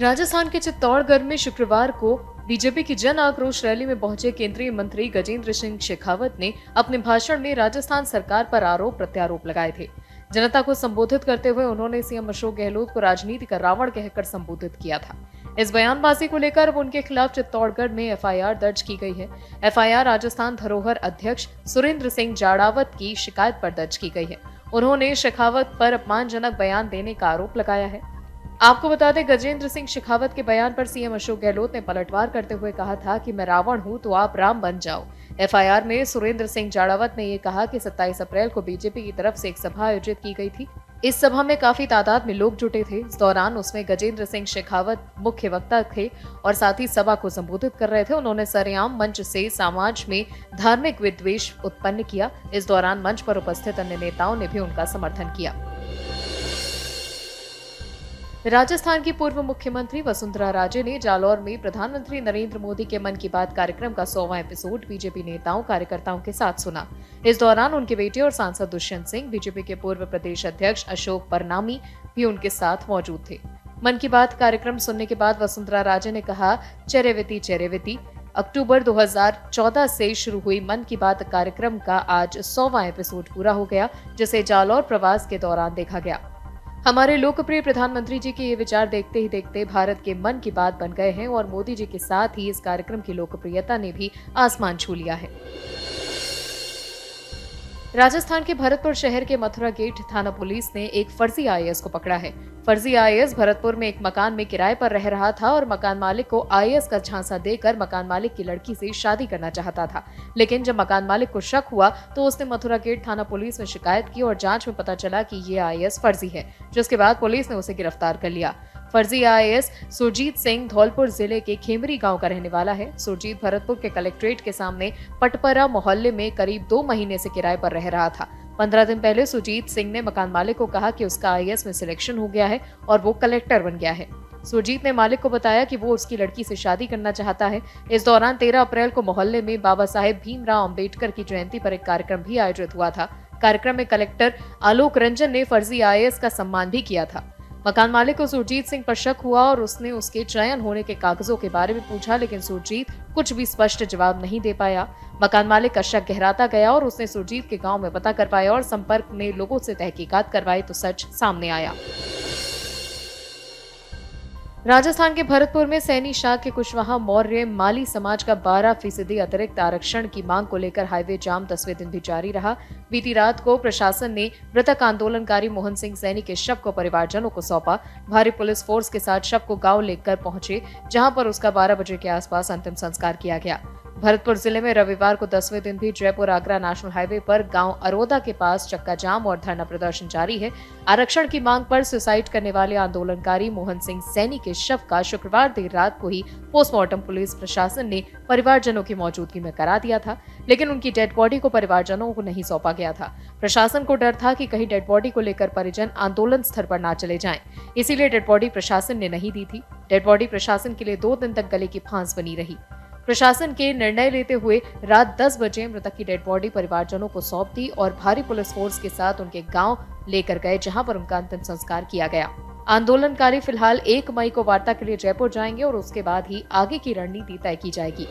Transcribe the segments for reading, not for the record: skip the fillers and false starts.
राजस्थान के चित्तौड़गढ़ में शुक्रवार को बीजेपी की जन आक्रोश रैली में पहुंचे केंद्रीय मंत्री गजेंद्र सिंह शेखावत ने अपने भाषण में राजस्थान सरकार पर आरोप प्रत्यारोप लगाए थे। जनता को संबोधित करते हुए उन्होंने सीएम अशोक गहलोत को राजनीति का रावण कहकर संबोधित किया था। इस बयानबाजी को लेकर अब उनके खिलाफ चित्तौड़गढ़ में एफआईआर दर्ज की गई है। एफआईआर राजस्थान धरोहर अध्यक्ष सुरेंद्र सिंह जाड़ावत की शिकायत पर दर्ज की गई है। उन्होंने शेखावत पर अपमानजनक बयान देने का आरोप लगाया है। आपको बता दें, गजेंद्र सिंह शेखावत के बयान पर सीएम अशोक गहलोत ने पलटवार करते हुए कहा था कि मैं रावण हूं तो आप राम बन जाओ। एफआईआर में सुरेंद्र सिंह जाड़ावत ने ये कहा कि 27 अप्रैल को बीजेपी की तरफ से एक सभा आयोजित की गई थी। इस सभा में काफी तादाद में लोग जुटे थे। इस दौरान उसमें गजेंद्र सिंह शेखावत मुख्य वक्ता थे और साथ ही सभा को संबोधित कर रहे थे। उन्होंने सरेआम मंच से समाज में धार्मिक विद्वेष उत्पन्न किया। इस दौरान मंच पर उपस्थित अन्य नेताओं ने भी उनका समर्थन किया। राजस्थान की पूर्व मुख्यमंत्री वसुंधरा राजे ने जालौर में प्रधानमंत्री नरेंद्र मोदी के मन की बात कार्यक्रम का 100वां एपिसोड बीजेपी नेताओं कार्यकर्ताओं के साथ सुना। इस दौरान उनके बेटे और सांसद दुष्यंत सिंह, बीजेपी के पूर्व प्रदेश अध्यक्ष अशोक परनामी भी उनके साथ मौजूद थे। मन की बात कार्यक्रम सुनने के बाद वसुंधरा राजे ने कहा, चेरेवेती अक्टूबर 2014 से शुरू हुई मन की बात कार्यक्रम का आज 100वां एपिसोड पूरा हो गया, जिसे जालौर प्रवास के दौरान देखा गया। हमारे लोकप्रिय प्रधानमंत्री जी के ये विचार देखते ही देखते भारत के मन की बात बन गए हैं और मोदी जी के साथ ही इस कार्यक्रम की लोकप्रियता ने भी आसमान छू लिया है। राजस्थान के भरतपुर शहर के मथुरा गेट थाना पुलिस ने एक फर्जी आईएएस को पकड़ा है। फर्जी आईएएस भरतपुर में एक मकान में किराए पर रह रहा था और मकान मालिक को आईएएस का झांसा देकर मकान मालिक की लड़की से शादी करना चाहता था। लेकिन जब मकान मालिक को शक हुआ तो उसने मथुरा गेट थाना पुलिस में शिकायत की और जांच में पता चला कि ये आईएएस फर्जी है, जिसके बाद पुलिस ने उसे गिरफ्तार कर लिया। फर्जी आईएएस सुरजीत सिंह धौलपुर जिले के खेमरी गांव का रहने वाला है। सुरजीत भरतपुर के कलेक्ट्रेट के सामने पटपरा मोहल्ले में करीब 2 महीने से किराए पर रह रहा था। 15 दिन पहले सुरजीत सिंह ने मकान मालिक को कहा कि उसका आईएएस में सिलेक्शन हो गया है और वो कलेक्टर बन गया है। सुरजीत ने मालिक को बताया कि वो उसकी लड़की से शादी करना चाहता है। इस दौरान 13 अप्रैल को मोहल्ले में बाबा साहेब भीमराव अंबेडकर की जयंती पर एक कार्यक्रम भी आयोजित हुआ था। कार्यक्रम में कलेक्टर आलोक रंजन ने फर्जी आईएएस का सम्मान भी किया था। मकान मालिक को सुरजीत सिंह पर शक हुआ और उसने उसके चयन होने के कागजों के बारे में पूछा, लेकिन सुरजीत कुछ भी स्पष्ट जवाब नहीं दे पाया। मकान मालिक का शक गहराता गया और उसने सुरजीत के गांव में पता कर पाया और संपर्क में लोगों से तहकीकात करवाई तो सच सामने आया। राजस्थान के भरतपुर में सैनी शाह के कुशवाहा मौर्य माली समाज का 12% अतिरिक्त आरक्षण की मांग को लेकर हाईवे जाम 10वें दिन भी जारी रहा। बीती रात को प्रशासन ने मृतक आंदोलनकारी मोहन सिंह सैनी के शव को परिवारजनों को सौंपा। भारी पुलिस फोर्स के साथ शव को गांव लेकर पहुंचे, जहां पर उसका 12 बजे के आसपास अंतिम संस्कार किया गया। भरतपुर जिले में रविवार को 10वें दिन भी जयपुर आगरा नेशनल हाईवे पर गांव अरोदा के पास चक्का जाम और धरना प्रदर्शन जारी है। आरक्षण की मांग पर सुसाइड करने वाले आंदोलनकारी मोहन सिंह सैनी के शव का शुक्रवार देर रात को ही पोस्टमार्टम पुलिस प्रशासन ने परिवारजनों की मौजूदगी में करा दिया था, लेकिन उनकी डेड बॉडी को परिवारजनों को नहीं सौंपा गया था। प्रशासन को डर था कि कहीं डेड बॉडी को लेकर परिजन आंदोलन स्थल पर ना चले जाएं, इसीलिए डेड बॉडी प्रशासन ने नहीं दी थी। डेड बॉडी प्रशासन के लिए 2 दिन तक गले की फांस बनी रही। प्रशासन के निर्णय लेते हुए रात 10 बजे मृतक की डेड बॉडी परिवारजनों को सौंप दी और भारी पुलिस फोर्स के साथ उनके गांव लेकर गए, जहां पर उनका अंतिम संस्कार किया गया। आंदोलनकारी फिलहाल 1 मई को वार्ता के लिए जयपुर जाएंगे और उसके बाद ही आगे की रणनीति तय की जाएगी।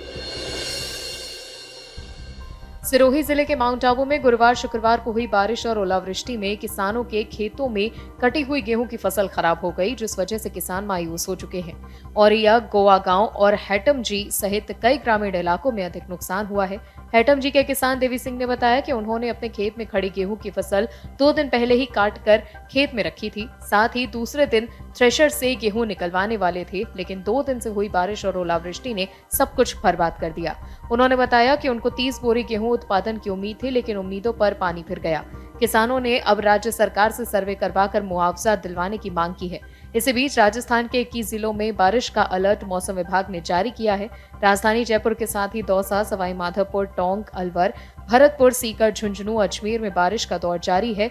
सिरोही जिले के माउंट आबू में गुरुवार शुक्रवार को हुई बारिश और ओलावृष्टि में किसानों के खेतों में कटी हुई गेहूं की फसल खराब हो गई, जिस वजह से किसान मायूस हो चुके हैं। औरिया, गोवा गांव और हैटम जी सहित कई ग्रामीण इलाकों में अधिक नुकसान हुआ है। हैटम जी के किसान देवी सिंह ने बताया कि उन्होंने अपने खेत में खड़ी गेहूं की फसल 2 दिन पहले ही काट कर खेत में रखी थी। साथ ही दूसरे दिन थ्रेशर से गेहूं निकलवाने वाले थे, लेकिन 2 दिन से हुई बारिश और ओलावृष्टि ने सब कुछ बर्बाद कर दिया। उन्होंने बताया कि उनको 30 बोरी गेहूं उत्पादन की उम्मीद थी, लेकिन उम्मीदों पर पानी फिर गया। किसानों ने अब राज्य सरकार से सर्वे करवाकर मुआवजा दिलवाने की मांग की है। इसी बीच राजस्थान के 21 जिलों में बारिश का अलर्ट मौसम विभाग ने जारी किया है। राजधानी जयपुर के साथ ही दौसा, सवाई माधोपुर, टोंक, अलवर, भरतपुर, सीकर, झुंझुनू, अजमेर में बारिश का दौर जारी है।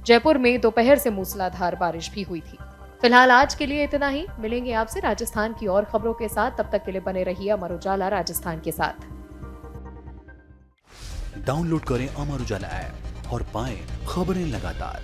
जयपुर में दोपहर से मूसलाधार बारिश भी हुई थी। फिलहाल आज के लिए इतना ही। मिलेंगे आपसे राजस्थान की और खबरों के साथ, तब तक के लिए बने रहिए अमर उजाला राजस्थान के साथ। डाउनलोड करें अमर उजाला ऐप और पाएं खबरें लगातार।